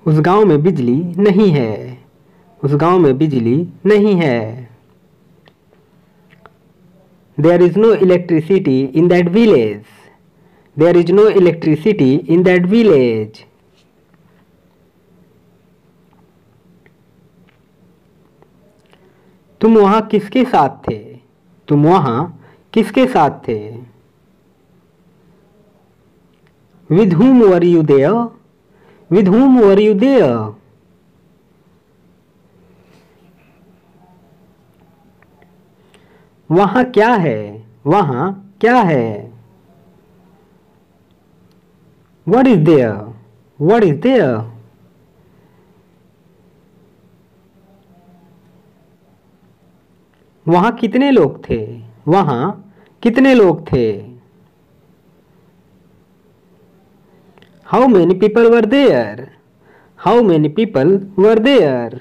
उस गांव में बिजली नहीं है। उस गांव में बिजली नहीं है। There is no electricity in that village. There is no electricity in that village. तुम वहां किसके साथ थे? तुम वहां किसके साथ थे? With whom were you there? With whom were you there? वहां क्या है? वहां क्या है? What is there? What is there? वहां कितने लोग थे? वहां कितने लोग थे? How many people were there? How many people were there?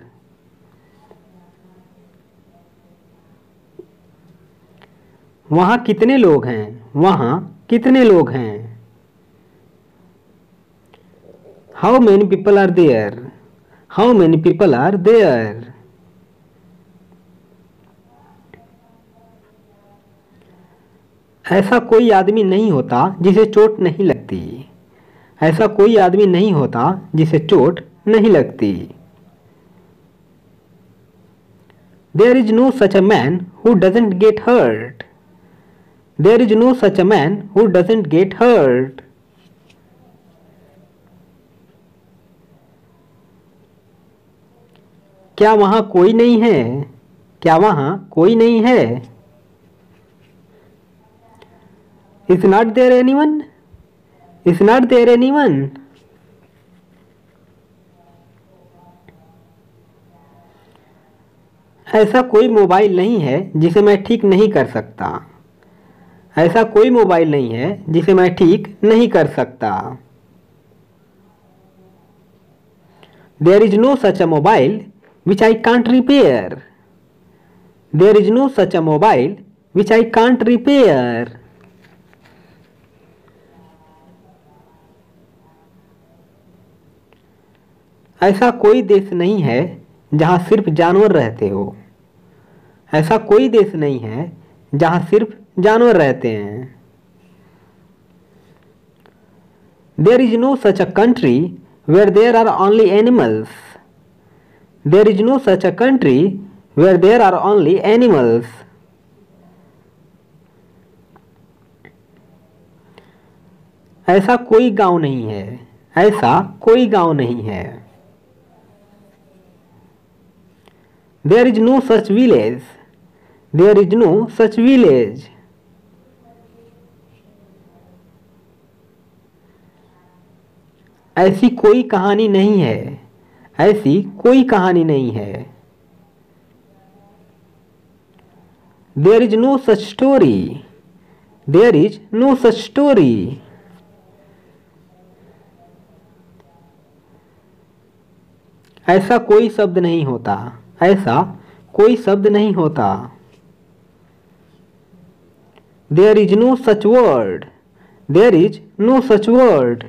वहां कितने लोग हैं? वहां कितने लोग हैं? How many people are there? How many people are there? ऐसा कोई आदमी नहीं होता जिसे चोट नहीं लगती। ऐसा कोई आदमी नहीं होता जिसे चोट नहीं लगती। There is no such a man who doesn't get hurt. There is no such a man who doesn't get hurt. क्या वहां कोई नहीं है? क्या वहां कोई नहीं है? Is not there anyone? Is not there anyone? ऐसा कोई मोबाइल नहीं है जिसे मैं ठीक नहीं कर सकता। ऐसा कोई मोबाइल नहीं है जिसे मैं ठीक नहीं कर सकता। There is no such a mobile which I can't repair. There is no such a mobile which I can't repair. ऐसा कोई देश नहीं है जहां सिर्फ जानवर रहते हो। ऐसा कोई देश नहीं है जहां सिर्फ जानवर रहते हैं। There is no such a country where there are only animals. There is no such a country where there are only animals. ऐसा कोई गांव नहीं है। ऐसा कोई गांव नहीं है। There is no such village. There is no such village. ऐसी कोई कहानी नहीं है। ऐसी कोई कहानी नहीं है। There is no such story. There is no such story. ऐसा कोई शब्द नहीं होता। ऐसा कोई शब्द नहीं होता। There is no such word. There is no such word.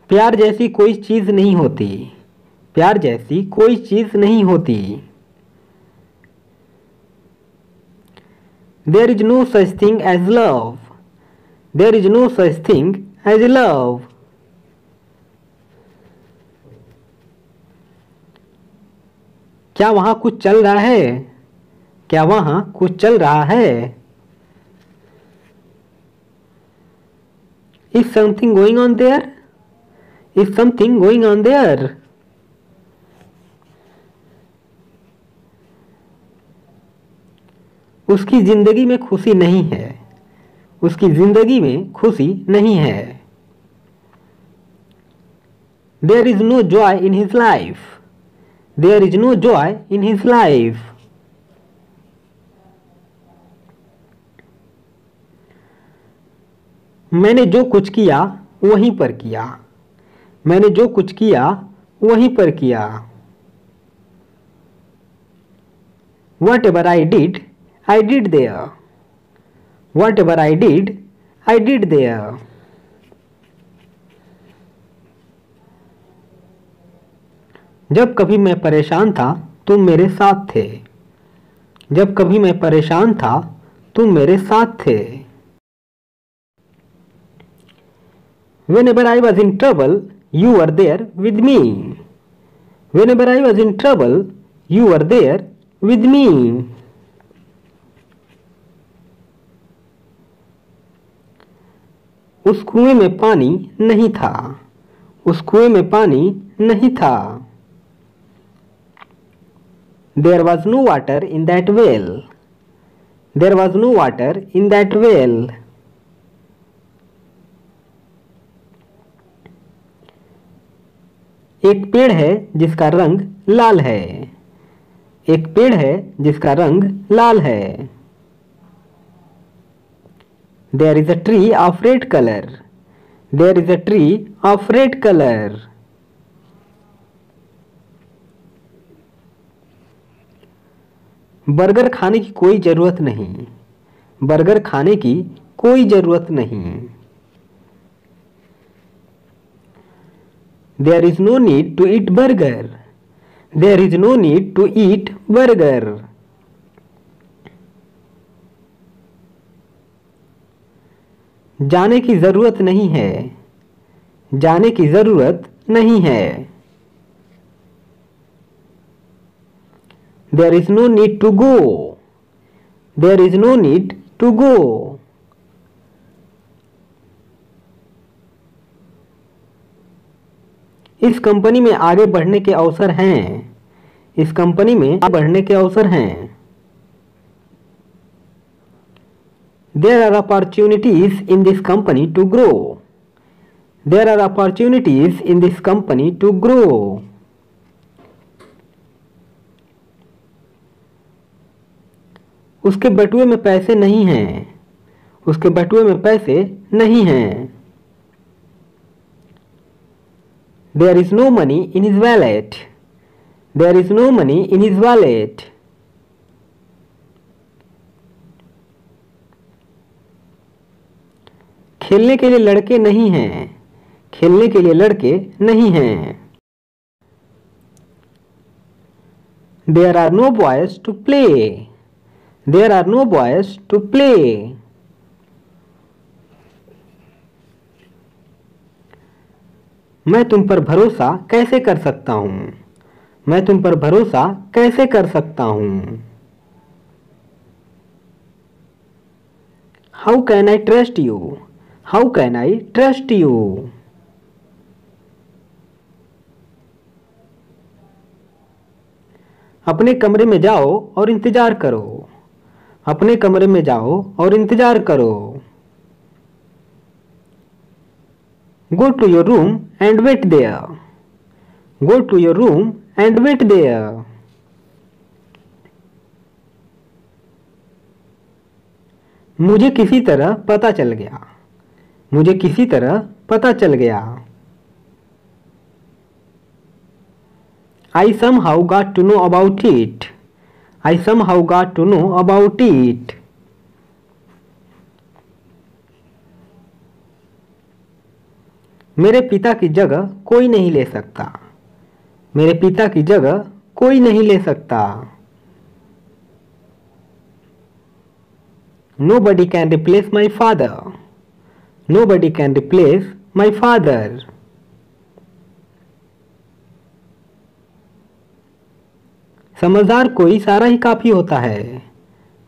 प्यार जैसी कोई चीज नहीं होती। प्यार जैसी कोई चीज नहीं होती। There is no such thing as love. There is no such thing as love. क्या वहां कुछ चल रहा है? क्या वहां कुछ चल रहा है? Is something going on there? Is something going on there? उसकी जिंदगी में खुशी नहीं है। उसकी जिंदगी में खुशी नहीं है। There is no joy in his life. There is no joy in his life. मैंने जो कुछ किया वहीं पर किया। मैंने जो कुछ किया वहीं पर किया। Whatever I did there. Whatever I did there. जब कभी मैं परेशान था तुम मेरे साथ थे। जब कभी मैं परेशान था तुम मेरे साथ थे। Whenever I was in trouble, you were there with me. Whenever I was in trouble, you were there with me. उस कुएं में पानी नहीं था। उस कुएं में पानी नहीं था। There was no water in that well. There was no water in that well. एक पेड़ है जिसका रंग लाल है। एक पेड़ है जिसका रंग लाल है। There is a tree of red color. There is a tree of red color. Burger खाने की कोई जरूरत नहीं। बर्गर खाने की कोई जरूरत नहीं। There is no need to eat burger. There is no need to eat burger. जाने की जरूरत नहीं है। जाने की जरूरत नहीं है। There is no need to go. There is no need to go. इस कंपनी में आगे बढ़ने के अवसर हैं। इस कंपनी में आगे बढ़ने के अवसर हैं। There are opportunities in this company to grow. There are opportunities in this company to grow. उसके बटुए में पैसे नहीं हैं। उसके बटुए में पैसे नहीं हैं। There is no money in his wallet. There is no money in his wallet. खेलने के लिए लड़के नहीं हैं। खेलने के लिए लड़के नहीं हैं। There are no boys to play. There are no boys to play. मैं तुम पर भरोसा कैसे कर सकता हूँ। मैं तुम पर भरोसा कैसे कर सकता हूँ। How can I trust you? How can I trust you? अपने कमरे में जाओ और इंतजार करो। अपने कमरे में जाओ और इंतजार करो। Go to your room and wait there. Go to your room and wait there. मुझे किसी तरह पता चल गया। मुझे किसी तरह पता चल गया। I somehow got to know about it. I somehow got to know about it. मेरे पिता की जगह कोई नहीं ले सकता। मेरे पिता की जगह कोई नहीं ले सकता। Nobody can replace my father. Nobody can replace my father. समझदार को इशारा ही काफी होता है।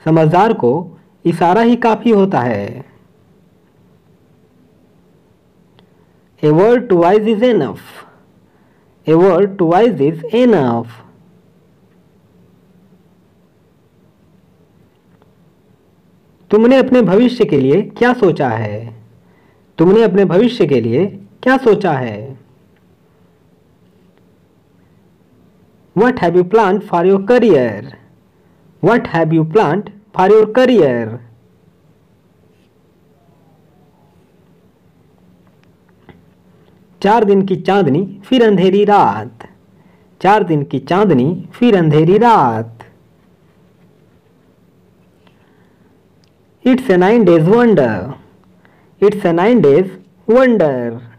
समझदार को इशारा ही काफी होता है। A word to wise is enough. A word to wise is enough. तुमने अपने भविष्य के लिए क्या सोचा है। तुमने अपने भविष्य के लिए क्या सोचा है। What have you planned for your career? What have you planned for your career? चार दिन की चांदनी फिर अंधेरी रात। चार दिन की चांदनी फिर अंधेरी रात। It's a 9 days wonder. It's a 9 days wonder.